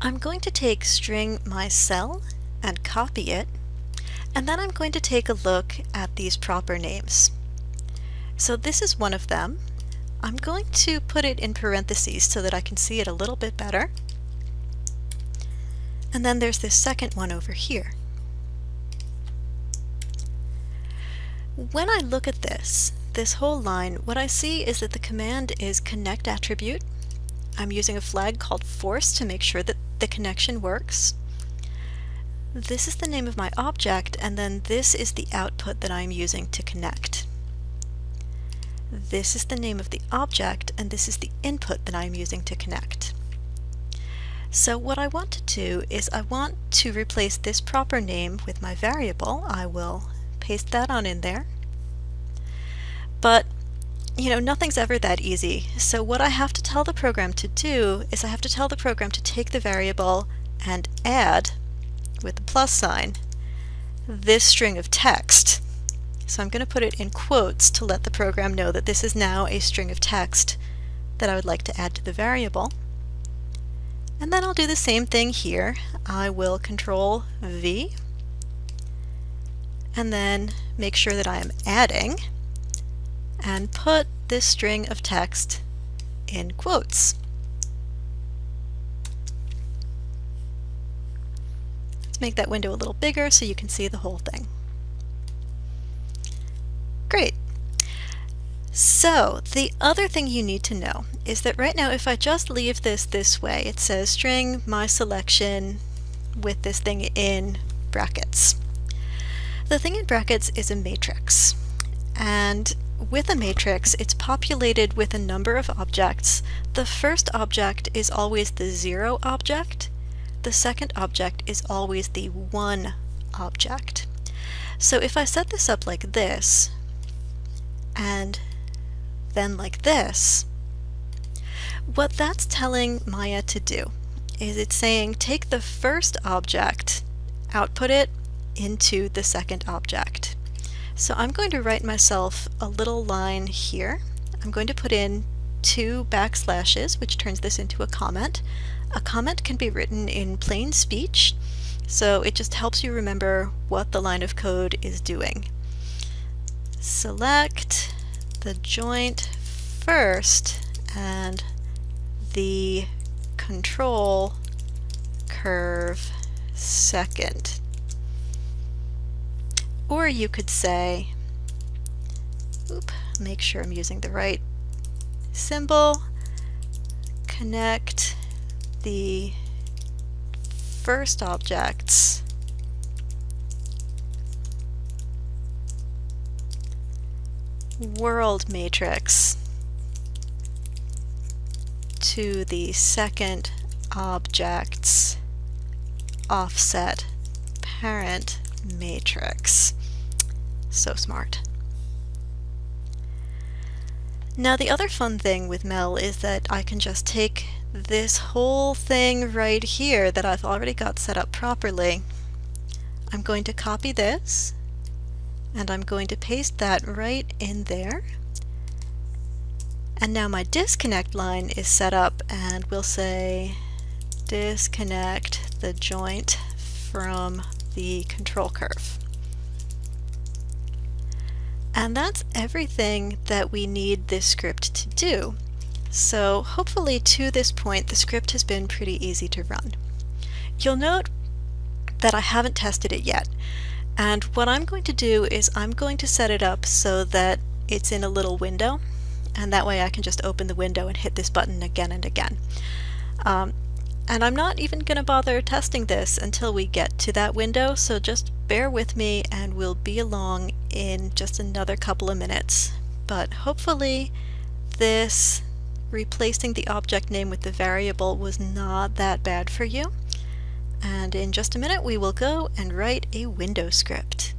I'm going to take string myCell and copy it, and then I'm going to take a look at these proper names. So this is one of them. I'm going to put it in parentheses so that I can see it a little bit better. And then there's this second one over here. When I look at this whole line, what I see is that the command is connect attribute. I'm using a flag called force to make sure that the connection works. This is the name of my object, and then this is the output that I'm using to connect. This is the name of the object, and this is the input that I'm using to connect. So what I want to do is I want to replace this proper name with my variable. I will paste that on in there. But nothing's ever that easy. So what I have to tell the program to do is I have to tell the program to take the variable and add, with the plus sign, this string of text. So I'm going to put it in quotes to let the program know that this is now a string of text that I would like to add to the variable. And then I'll do the same thing here. I will Control V and then make sure that I am adding and put this string of text in quotes. Let's make that window a little bigger so you can see the whole thing. Great. So the other thing you need to know is that right now if I just leave this way, it says string my selection with this thing in brackets. The thing in brackets is a matrix, and with a matrix it's populated with a number of objects. The first object is always the 0 object. The second object is always the 1 object. So if I set this up like this and then like this, what that's telling Maya to do is it's saying take the first object, output it into the second object. So I'm going to write myself a little line here. I'm going to put in 2 backslashes, which turns this into a comment. A comment can be written in plain speech, so it just helps you remember what the line of code is doing. Select the joint first and the control curve second. Or you could say, make sure I'm using the right symbol, connect the first object's world matrix to the second object's offset parent matrix. So smart. Now the other fun thing with Mel is that I can just take this whole thing right here that I've already got set up properly. I'm going to copy this and I'm going to paste that right in there. And now my disconnect line is set up, and we'll say disconnect the joint from the control curve. And that's everything that we need this script to do. So hopefully to this point the script has been pretty easy to run. You'll note that I haven't tested it yet, and what I'm going to do is I'm going to set it up so that it's in a little window, and that way I can just open the window and hit this button again and again. And I'm not even going to bother testing this until we get to that window, so just bear with me and we'll be along in just another couple of minutes. But hopefully this replacing the object name with the variable was not that bad for you. And in just a minute we will go and write a window script.